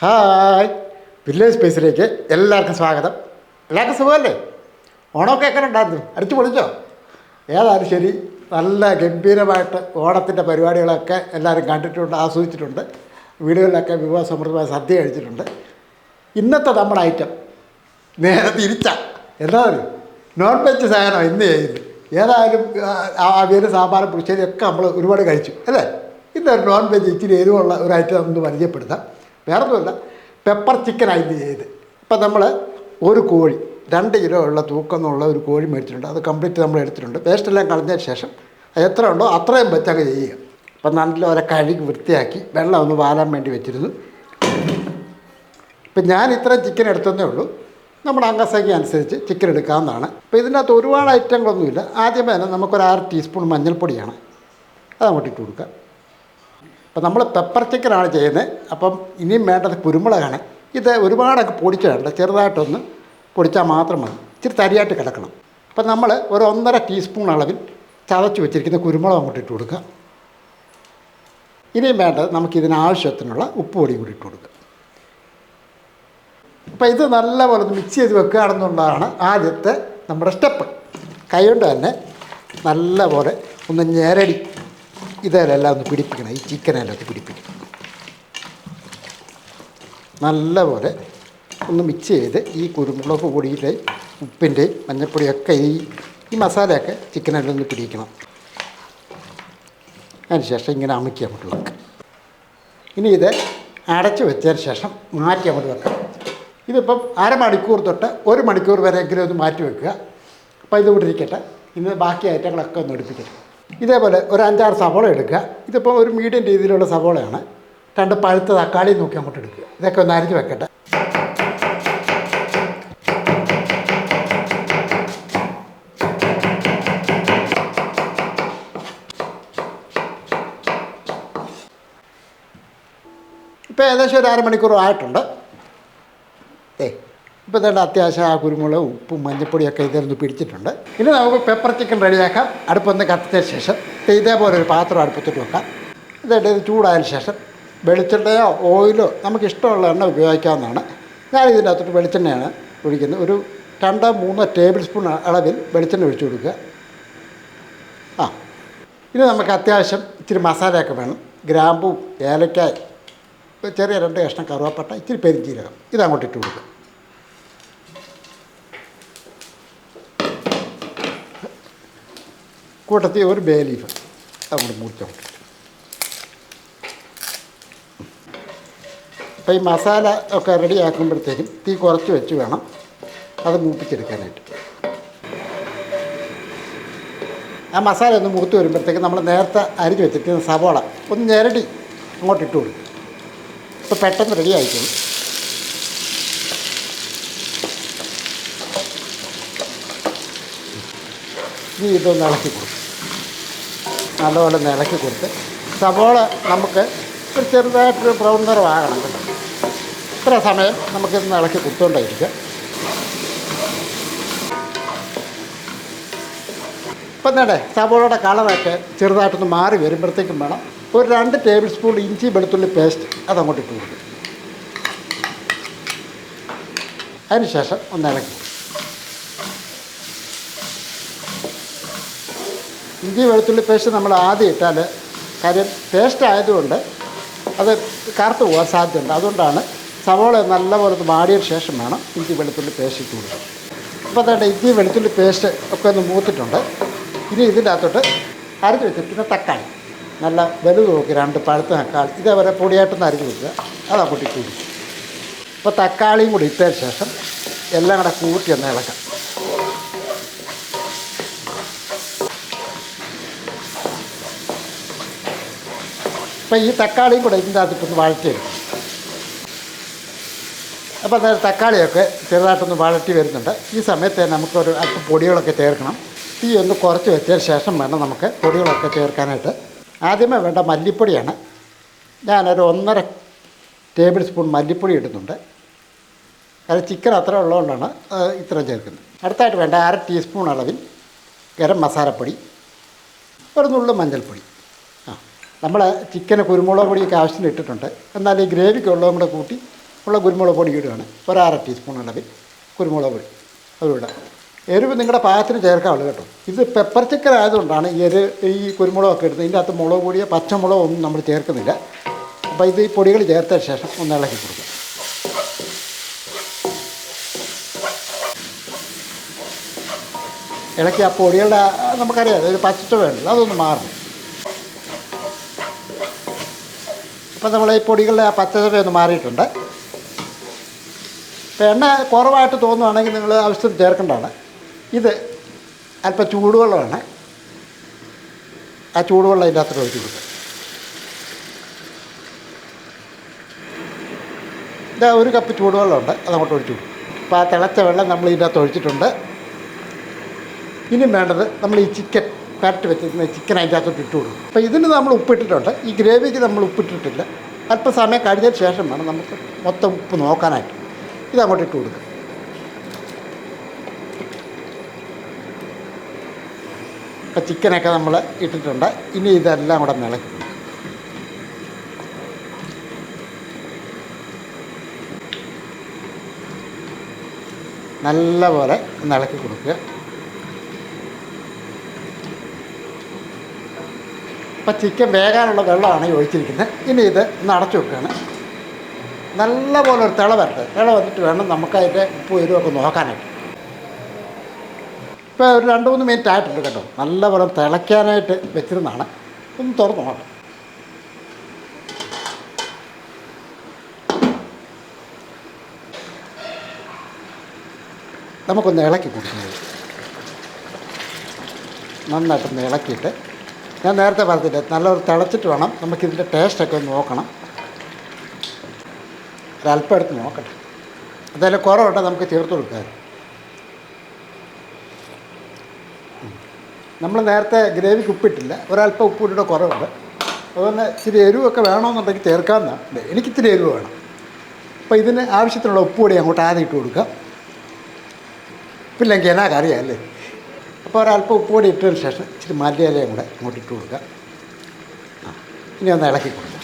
Hi, village സ്പേസിലേക്ക് എല്ലാവർക്കും സ്വാഗതം. എല്ലാവർക്കും സുഖമല്ലേ? ഓണമൊക്കെ എങ്ങനെ ഉണ്ടായിരുന്നു? അടിച്ചു പൊളിച്ചോ? ഏതായാലും ശരി, നല്ല ഗംഭീരമായിട്ട് ഓണത്തിൻ്റെ പരിപാടികളൊക്കെ എല്ലാവരും കണ്ടിട്ടുണ്ട്, ആസ്വദിച്ചിട്ടുണ്ട്. വീടുകളിലൊക്കെ വിഭവസമൃദ്ധമായ സദ്യ കഴിച്ചിട്ടുണ്ട്. ഇന്നത്തെ നമ്മുടെ ഐറ്റം നേരെ തിരിച്ചാണ്. എന്തായാലും നോൺ വെജ് സാധനം ഇന്ന് ചെയ്യുന്നത്. ഏതായാലും അവിയൽ, സാമ്പാർ, പുളിശ്ശേരി ഒക്കെ നമ്മൾ ഒരുപാട് കഴിച്ചു അല്ലേ? ഇന്നൊരു നോൺ വെജ് ഇച്ചിരി എരിവുള്ള ഒരു ഐറ്റം നമുക്ക് പരിചയപ്പെടുത്താം. വേറെ ഒന്നുമില്ല, പെപ്പർ ചിക്കനായിട്ട് ചെയ്ത്. ഇപ്പം നമ്മൾ ഒരു കോഴി 2 കിലോ ഉള്ള തൂക്കം എന്നുള്ള ഒരു കോഴി മേടിച്ചിട്ടുണ്ട്. അത് കംപ്ലീറ്റ് നമ്മൾ എടുത്തിട്ടുണ്ട്. വേസ്റ്റെല്ലാം കളഞ്ഞതിന് ശേഷം എത്ര ഉണ്ടോ അത്രയും വെച്ചങ്ങ് ചെയ്യുക. അപ്പം നല്ലപോലെ കഴുകി വൃത്തിയാക്കി വെള്ളം ഒന്ന് വാലാൻ വേണ്ടി വെച്ചിരുന്നു. ഇപ്പം ഞാൻ ഇത്രയും ചിക്കൻ എടുത്തതേ ഉള്ളൂ. നമ്മുടെ അംഗസംഖ്യ അനുസരിച്ച് ചിക്കൻ എടുക്കാവുന്നതാണ്. അപ്പോൾ ഇതിനകത്ത് ഒരുപാട് ഐറ്റങ്ങളൊന്നുമില്ല. ആദ്യമേ തന്നെ നമുക്കൊരു 6 ടീസ്പൂൺ മഞ്ഞൾപ്പൊടിയാണ്, അത് അങ്ങോട്ട് ഇട്ട് കൊടുക്കുക. അപ്പം നമ്മൾ പെപ്പർ ചിക്കനാണ് ചെയ്യുന്നത്. അപ്പം ഇനിയും വേണ്ടത് കുരുമുളകാണ്. ഇത് ഒരുപാടൊക്കെ പൊടിച്ചിടണ്ട, ചെറുതായിട്ടൊന്ന് പൊടിച്ചാൽ മാത്രം മതി. ഇച്ചിരി തരിയായിട്ട് കിടക്കണം. അപ്പം നമ്മൾ ഒരു 1.5 ടീസ്പൂൺ അളവിൽ ചതച്ച് വെച്ചിരിക്കുന്ന കുരുമുളക് അങ്ങോട്ട് ഇട്ട് കൊടുക്കുക. ഇനിയും വേണ്ടത് നമുക്കിതിനാവശ്യത്തിനുള്ള ഉപ്പ് പൊടിയും കൂടി ഇട്ട് കൊടുക്കുക. അപ്പോൾ ഇത് നല്ലപോലെ ഒന്ന് മിക്സ് ചെയ്ത് വെക്കുകയാണെന്നുള്ളതാണ് ആദ്യത്തെ നമ്മുടെ സ്റ്റെപ്പ്. കൈകൊണ്ട് തന്നെ നല്ലപോലെ ഒന്ന് ഞെരടി ഇതെല്ലാം ഒന്ന് പിടിപ്പിക്കണം. ഈ ചിക്കനെല്ലാം ഒന്ന് പിടിപ്പിക്കണം. നല്ലപോലെ ഒന്ന് മിക്സ് ചെയ്ത് ഈ കുരുമുളക് പൊടിയുടെയും ഉപ്പിൻ്റെയും മഞ്ഞൾപ്പൊടിയൊക്കെ ഈ മസാലയൊക്കെ ചിക്കനെല്ലാം ഒന്ന് പിടിക്കണം. അതിനുശേഷം ഇങ്ങനെ അമുക്കി അങ്ങോട്ട് വെക്കുക. ഇനി ഇത് അടച്ച് വെച്ചതിന് ശേഷം മാറ്റി അങ്ങോട്ട് വെക്കാം. ഇതിപ്പം 1/2 മണിക്കൂർ തൊട്ട് 1 മണിക്കൂർ വരെയെങ്കിലും ഒന്ന് മാറ്റി വെക്കുക. അപ്പോൾ ഇത് ഇവിടെ ഇരിക്കട്ടെ. ഇന്ന് ബാക്കി ഐറ്റങ്ങളൊക്കെ ഒന്ന് എടുപ്പിക്കട്ടെ. ഇതേപോലെ ഒരു 5-6 സവോള എടുക്കുക. ഇതിപ്പോൾ ഒരു മീഡിയം രീതിയിലുള്ള സവോളയാണ്. 2 പഴുത്ത തക്കാളി നോക്കി അങ്ങോട്ട് എടുക്കുക. ഇതൊക്കെ ഒന്ന് അരിഞ്ഞ് വെക്കട്ടെ. ഇപ്പോൾ ഏകദേശം ഒരു 1/2 മണിക്കൂർ ആയിട്ടുണ്ട്. ഇപ്പോൾ തന്നെ അത്യാവശ്യം ആ കുരുമുളക്, ഉപ്പും മഞ്ഞൾപ്പൊടിയൊക്കെ ഇതൊന്ന് പിടിച്ചിട്ടുണ്ട്. ഇനി നമുക്ക് പെപ്പർ ചിക്കൻ റെഡിയാക്കാം. അടുപ്പൊന്ന് കത്തിച്ചതിന് ശേഷം ഇതേപോലെ ഒരു പാത്രം അടുപ്പത്തിട്ട് വെക്കാം. ഇത് ചൂടായതിന് ശേഷം വെളിച്ചെണ്ണയോ ഓയിലോ നമുക്ക് ഇഷ്ടമുള്ള എണ്ണ ഉപയോഗിക്കാവുന്നതാണ്. ഞാൻ ഇതിൻ്റെ അകത്തോട്ട് വെളിച്ചെണ്ണയാണ് ഒഴിക്കുന്നത്. ഒരു 2-3 ടേബിൾ സ്പൂൺ അളവിൽ വെളിച്ചെണ്ണ ഒഴിച്ചു കൊടുക്കുക. ഇനി നമുക്ക് അത്യാവശ്യം ഇച്ചിരി മസാലയൊക്കെ വേണം. ഗ്രാമ്പും ഏലക്കായ, ചെറിയ 2 കഷ്ണം കറുവാപ്പട്ട, ഇച്ചിരി പെരിഞ്ചീരകം ഇതങ്ങോട്ട് ഇട്ട് കൊടുക്കുക. കൂട്ടത്തിൽ ഒരു ബേ ലീഫ് അങ്ങോട്ട് മുറിച്ചോട്ട്. അപ്പോൾ ഈ മസാല ഒക്കെ റെഡി ആക്കുമ്പോഴത്തേക്കും തീ കുറച്ച് വെച്ച് വേണം അത് മൂപ്പിച്ചെടുക്കാനായിട്ട്. ആ മസാല ഒന്ന് മൂത്ത് വരുമ്പോഴത്തേക്കും നമ്മൾ നേരത്തെ അരിഞ്ഞ് വെച്ചിട്ട് സവോള ഒന്ന് ഞെരടി അങ്ങോട്ട് ഇട്ട് കൊടുക്കും. ഇപ്പോൾ പെട്ടെന്ന് റെഡി ആയിക്കോളും. ഇനി ഇതൊന്ന് ഇളക്കി കൊടുക്കും. നല്ലപോലെ ഇളക്കി കൊടുത്ത് സവോള നമുക്ക് ഒരു ചെറുതായിട്ടൊരു ബ്രൗൺ നിറമാകണം കേട്ടോ. ഇത്ര സമയം നമുക്കിതൊന്ന് ഇളക്കി കൊടുത്തുകൊണ്ടായിരിക്കുക. ഇപ്പം തന്നെ സവോളയുടെ കളറൊക്കെ ചെറുതായിട്ടൊന്ന് മാറി വരുമ്പോഴത്തേക്കും വേണം ഒരു 2 ടേബിൾ സ്പൂൺ ഇഞ്ചി വെളുത്തുള്ളി പേസ്റ്റ് അതങ്ങോട്ട് ഇട്ട് കൊടുക്കും. അതിന് ശേഷം ഒന്ന് ഇളക്കി. ഇഞ്ചി വെളുത്തുള്ളി പേസ്റ്റ് നമ്മൾ ആദ്യം ഇട്ടാൽ കാര്യം പേസ്റ്റ് ആയതുകൊണ്ട് അത് കറുത്ത് പോകാൻ സാധ്യതയുണ്ട്. അതുകൊണ്ടാണ് സവോള നല്ലപോലെ വാടിയതിന് ശേഷം വേണം ഇഞ്ചി വെളുത്തുള്ളി പേസ്റ്റ് ഇട്ട് കൊടുക്കുക. ഇപ്പോൾ തന്നെ ഇഞ്ചി വെളുത്തുള്ളി പേസ്റ്റ് ഒക്കെ ഒന്ന് മൂത്തിട്ടുണ്ട്. ഇനി ഇതിൻ്റെ അകത്തോട്ട് അരിഞ്ഞ് വെച്ചിരിക്കുന്ന തക്കാളി നല്ല വലുത് നോക്കി 2 പഴുത്ത തക്കാളി ഇതേപോലെ പൊടിയായിട്ടൊന്ന് അരിഞ്ഞ് വെക്കുക. അത് അങ്ങോട്ട് ഇട്ട് കൊടുക്കും. ഇപ്പോൾ തക്കാളിയും കൂടി ഇട്ടതിന് ശേഷം എല്ലാം കൂടെ കൂട്ടി ഒന്ന് ഇളക്കാം. അപ്പോൾ ഈ തക്കാളിയും കൂടെ ഇതിൻ്റെ അകത്തിട്ടൊന്ന് വഴറ്റിയെടുക്കും. അപ്പോൾ അതായത് തക്കാളിയൊക്കെ ചെറുതായിട്ടൊന്ന് വഴറ്റി വരുന്നുണ്ട്. ഈ സമയത്ത് നമുക്കൊരു അല്പം പൊടികളൊക്കെ ചേർക്കണം. തീ ഒന്ന് കുറച്ച് വെച്ചതിന് ശേഷം വേണം നമുക്ക് പൊടികളൊക്കെ ചേർക്കാനായിട്ട്. ആദ്യമേ വേണ്ട മല്ലിപ്പൊടിയാണ്. ഞാനൊരു 1.5 ടേബിൾ സ്പൂൺ മല്ലിപ്പൊടി ഇടുന്നുണ്ട്. അത് ചിക്കൻ അത്ര ഉള്ളതുകൊണ്ടാണ് ഇത്രയും ചേർക്കുന്നത്. അടുത്തായിട്ട് വേണ്ട 1/2 ടീസ്പൂൺ അളവിൽ ഗരം മസാലപ്പൊടി, ഒരു നുള്ളു മഞ്ഞൾപ്പൊടി. നമ്മൾ ചിക്കന് കുരുമുളക് പൊടിയൊക്കെ ആവശ്യത്തിന് ഇട്ടിട്ടുണ്ട്. എന്നാൽ ഈ ഗ്രേവിക്ക് ഉള്ളതും കൂടെ കൂട്ടി ഉള്ള കുരുമുളക് പൊടി ഇടുകയാണ്. ഒരു 1/2 ടീസ്പൂൺ അളവിൽ കുരുമുളക് പൊടി അതുകൂടെ. എരിവ് നിങ്ങളുടെ പാകത്തിന് ചേർക്കാവുള്ളൂ കേട്ടോ. ഇത് പെപ്പർ ചിക്കൻ ആയതുകൊണ്ടാണ് ഈ കുരുമുളകൊക്കെ ഇടുന്നത്. ഇതിൻ്റെ അകത്ത് മുളക് പൊടിയോ പച്ചമുളകോ ഒന്നും നമ്മൾ ചേർക്കുന്നില്ല. അപ്പോൾ ഇത് ഈ പൊടികൾ ചേർത്തതിന് ശേഷം ഒന്ന് ഇളക്കി കൊടുക്കുക. ഇളക്കി ആ പൊടികളുടെ നമുക്കറിയാം ഒരു പച്ചച്ച വേണ്ടല്ലോ, അതൊന്ന് മാറും. അപ്പോൾ നമ്മൾ ഈ പൊടികളുടെ ആ പച്ചച്ച ഒന്ന് മാറിയിട്ടുണ്ട്. ഇപ്പോൾ എണ്ണ കുറവായിട്ട് തോന്നുവാണെങ്കിൽ നിങ്ങൾ ആവശ്യത്തിന് ചേർക്കേണ്ടതാണ്. ഇത് അല്പം ചൂടുവെള്ളമാണ്. ആ ചൂടുവെള്ളം ഇതിൻ്റെ അകത്ത് ഒഴിച്ച് കൊടുക്കുക. ഇതാ 1 കപ്പ് ചൂടുവെള്ളമുണ്ട്, അതങ്ങോട്ട് ഒഴിച്ചു കൊടുക്കും. അപ്പോൾ ആ തിളച്ച വെള്ളം നമ്മൾ ഇതിൻ്റെ അകത്ത് ഒഴിച്ചിട്ടുണ്ട്. ഇനിയും വേണ്ടത് നമ്മൾ ഈ ചിക്കൻ പരട്ടി വെച്ചിരിക്കുന്ന ചിക്കൻ അതിൻ്റെ അകത്തോട്ട് ഇട്ട് കൊടുക്കും. അപ്പോൾ ഇതിന് നമ്മൾ ഉപ്പിട്ടിട്ടുണ്ട്. ഈ ഗ്രേവിക്ക് നമ്മൾ ഉപ്പിട്ടിട്ടില്ല. അല്പം സമയം കഴിഞ്ഞതിന് ശേഷം വേണം നമുക്ക് മൊത്തം ഉപ്പ് നോക്കാനായിട്ട്. ഇതങ്ങോട്ട് ഇട്ട് കൊടുക്കുക. ഇപ്പോൾ ചിക്കനൊക്കെ നമ്മൾ ഇട്ടിട്ടുണ്ട്. ഇനി ഇതെല്ലാം കൂടെ ഇളക്കി നല്ലപോലെ ഇളക്കി കൊടുക്കുക. അപ്പോൾ ചിക്കൻ വേകാനുള്ള വെള്ളമാണ് ഈ ഒഴിച്ചിരിക്കുന്നത്. ഇനി ഇത് ഒന്ന് അടച്ചു വെക്കുകയാണ്. നല്ലപോലെ ഒരു തിള വരട്ടെ. തിള വന്നിട്ട് വേണം നമുക്കതിൻ്റെ ഉപ്പ് എരിവൊക്കെ നോക്കാനായിട്ട്. ഇപ്പോൾ ഒരു 2-3 മിനിറ്റ് ആയിട്ടുണ്ട് കേട്ടോ. നല്ലപോലെ തിളയ്ക്കാനായിട്ട് വെച്ചിരുന്നതാണ്. ഒന്ന് തുറന്ന് നോക്കാം. നമുക്കൊന്ന് ഇളക്കി കൊടുക്കുന്നത്. നന്നായിട്ടൊന്ന് ഇളക്കിയിട്ട് ഞാൻ നേരത്തെ പറഞ്ഞില്ല, നല്ലൊരു തിളച്ചിട്ട് വേണം നമുക്കിതിൻ്റെ ടേസ്റ്റൊക്കെ ഒന്ന് നോക്കണം. ഒരല്പം എടുത്ത് നോക്കട്ടെ. അതെല്ലാം കുറവുണ്ട്, നമുക്ക് ചേർത്ത് കൊടുക്കാം. നമ്മൾ നേരത്തെ ഗ്രേവിക്ക് ഉപ്പിട്ടില്ല, ഒരല്പം ഉപ്പിട്ടിട്ട് കുറവുണ്ട്. അതുകൊണ്ട് ഇച്ചിരി എരിവൊക്കെ വേണമെന്നുണ്ടെങ്കിൽ ചേർക്കാമെന്നാണ്. എനിക്കിത്തിരി എരിവ് വേണം. അപ്പോൾ ഇതിന് ആവശ്യത്തിനുള്ള ഉപ്പ് കൂടി അങ്ങോട്ട് ആദ്യം ഇട്ട് കൊടുക്കാം. ഇല്ലെങ്കിൽ എന്നാ കറിയാം അല്ലേ. അപ്പോൾ ഒരല്പം ഉപ്പ് കൂടി ഇട്ടതിന് ശേഷം ഇച്ചിരി മല്ലിയിലയും കൂടെ അങ്ങോട്ട് ഇട്ട് കൊടുക്കുക. ഇനി ഒന്ന് ഇളക്കി കൊടുക്കുക.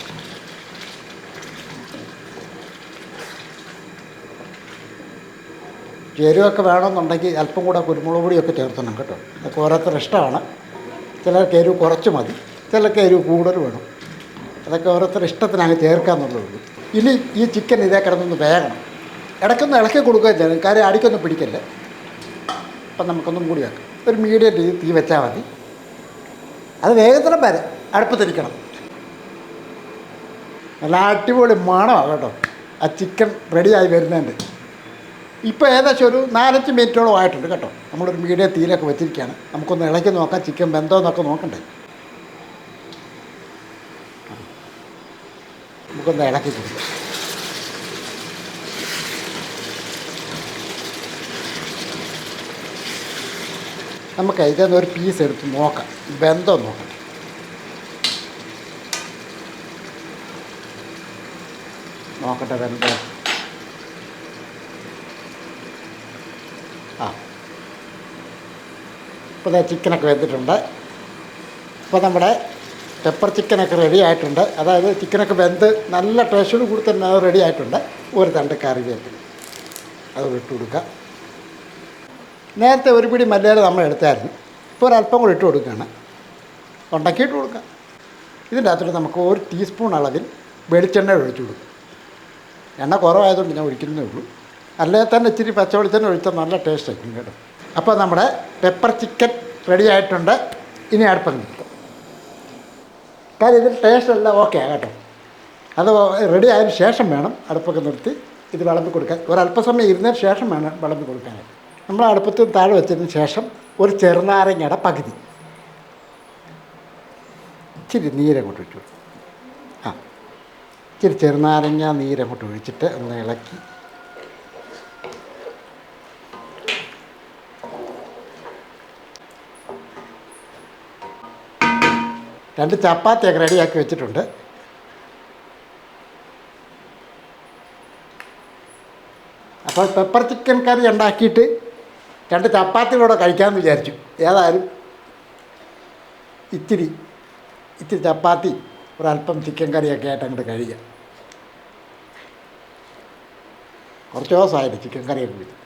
എരിവൊക്കെ വേണമെന്നുണ്ടെങ്കിൽ അല്പം കൂടെ കുരുമുളക് പൊടിയൊക്കെ ചേർത്തണം കേട്ടോ. അതൊക്കെ ഓരോരുത്തർ ഇഷ്ടമാണ്. ചിലർക്ക് എരിവ് കുറച്ച് മതി, ചിലർക്ക് എരിവ് കൂടുതൽ വേണം. അതൊക്കെ ഓരോരുത്തർ ഇഷ്ടത്തിന് അങ്ങ് ചേർക്കാമെന്നുള്ളൂ. ഇനി ഈ ചിക്കൻ ഇതേ കിടന്നൊന്ന് വേഗണം. ഇടയ്ക്കൊന്ന് ഇളക്കി കൊടുക്കുകയും ചെയ്യണം, കാര്യം അടിക്കൊന്നും പിടിക്കല്ലേ. അപ്പം നമുക്കൊന്നും കൂടി വെക്കാം. ഒരു മീഡിയം തീ വെച്ചാൽ മതി. അത് വേഗത്തിലും വരെ അടുപ്പത്തിരിക്കണം. നല്ല അടിപൊളി മണമാണ് കേട്ടോ ആ ചിക്കൻ റെഡിയായി വരുന്നുണ്ട്. ഇപ്പോൾ ഏകദേശം ഒരു 4-5 മിനിറ്റോളം ആയിട്ടുണ്ട് കേട്ടോ. നമ്മളൊരു മീഡിയം തീയിലൊക്കെ വെച്ചിരിക്കുകയാണ്. നമുക്കൊന്ന് ഇളക്കി നോക്കാം, ചിക്കൻ വെന്തോ എന്നൊക്കെ നോക്കണ്ടേ. നമുക്കൊന്ന് ഇളക്കി കൊടുക്കാം. നമുക്ക് ഇതിൽ ഒരു പീസ് എടുത്ത് നോക്കാം, വെന്തോ നോക്കാം. നോക്കട്ടെ വെന്തോ. ഇപ്പോൾ ചിക്കനൊക്കെ വെന്തിട്ടുണ്ട്. ഇപ്പോൾ നമ്മുടെ പെപ്പർ ചിക്കനൊക്കെ റെഡി ആയിട്ടുണ്ട്. അതായത് ചിക്കനൊക്കെ വെന്ത് നല്ല ടേസ്റ്റോട് കൂടി തന്നെ അത് റെഡി ആയിട്ടുണ്ട്. ഒരു തണ്ട് കറിവേപ്പില അത് ഇട്ട് കൊടുക്കുക. നേരത്തെ ഒരു പിടി മല്ലിയില നമ്മൾ എടുത്തായിരുന്നു. ഇപ്പോൾ ഒരല്പം കൂടി ഇട്ട് കൊടുക്കുകയാണ്. ഉണ്ടാക്കിയിട്ട് കൊടുക്കുക. ഇതിൻ്റെ അകത്തോട്ട് നമുക്ക് 1 ടീസ്പൂൺ അളവിൽ വെളിച്ചെണ്ണ ഒഴിച്ചു കൊടുക്കും. എണ്ണ കുറവായതുകൊണ്ട് ഞാൻ ഒഴിക്കുന്നേ ഉള്ളൂ. അല്ലെങ്കിൽ തന്നെ ഇച്ചിരി പച്ച വെളിച്ചെണ്ണ ഒഴിച്ചാൽ നല്ല ടേസ്റ്റ് ആയിരിക്കും കേട്ടോ. അപ്പോൾ നമ്മുടെ പെപ്പർ ചിക്കൻ റെഡി ആയിട്ടുണ്ട്. ഇനി അടുപ്പം നിർത്തും. കാര്യം ഇതിൽ ടേസ്റ്റ് എല്ലാം ഓക്കെ കേട്ടോ. അത് റെഡി ആയതിനു ശേഷം വേണം അടുപ്പൊക്കെ നിർത്തി ഇത് വിളമ്പി കൊടുക്കാൻ. ഒരല്പസമയം ഇരുന്നതിന് ശേഷം വേണം വിളമ്പി കൊടുക്കാനായിട്ട്. നമ്മൾ അടുപ്പത്ത് താഴെ വെച്ചതിന് ശേഷം ഒരു ചെറുനാരങ്ങയുടെ പകുതി ഇച്ചിരി നീരങ്ങോട്ട് ഒഴിച്ചു കൊടുക്കും. ഇച്ചിരി ചെറുനാരങ്ങ നീരങ്ങോട്ട് ഒഴിച്ചിട്ട് ഒന്ന് ഇളക്കി രണ്ട് ചപ്പാത്തിയൊക്കെ റെഡിയാക്കി വെച്ചിട്ടുണ്ട്. അപ്പോൾ പെപ്പർ ചിക്കൻ കറി ഉണ്ടാക്കിയിട്ട് 2 ചപ്പാത്തികളൂടെ കഴിക്കാമെന്ന് വിചാരിച്ചു. ഏതായാലും ഇത്തിരി ചപ്പാത്തി ഒരല്പം ചിക്കൻ കറിയൊക്കെ ആയിട്ട് അങ്ങോട്ട് കഴിക്കാം. കുറച്ച് ദിവസമായിട്ട് ചിക്കൻ കറിയൊക്കെ വെച്ച്.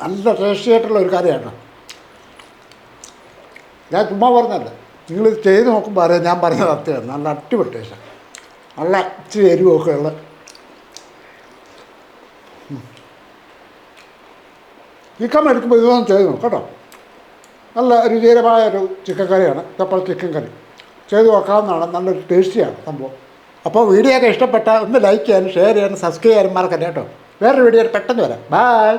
നല്ല ടേസ്റ്റി ആയിട്ടുള്ള ഒരു കറിയാണ്. ഞാൻ ചുമ്മാ പറഞ്ഞല്ല, നിങ്ങൾ ചെയ്ത് നോക്കുമ്പോൾ അറിയാം ഞാൻ പറഞ്ഞത് സത്യമാണ്. നല്ല അടിപൊളി ടേസ്റ്റാണ്. നല്ല ഇച്ചിരി എരിവൊക്കെ ഉള്ള ചിക്കൻ മേടിക്കുമ്പോൾ ഇതൊന്നും ചെയ്ത് നോക്കാം കേട്ടോ. നല്ല രുചികരമായൊരു ചിക്കൻ കറിയാണ്. കപ്പൽ ചിക്കൻ കറി ചെയ്ത് നോക്കാവുന്നതാണ്. നല്ലൊരു ടേസ്റ്റിയാണ് സംഭവം. അപ്പോൾ വീഡിയോ ഒക്കെ ഇഷ്ടപ്പെട്ടാൽ ഒന്ന് ലൈക്ക് ചെയ്യാനും ഷെയർ ചെയ്യാനും സബ്സ്ക്രൈബ് ചെയ്യാനും മറക്കല്ലേ കേട്ടോ. വേറൊരു വീഡിയോ പെട്ടെന്ന് വരാം. ബൈ.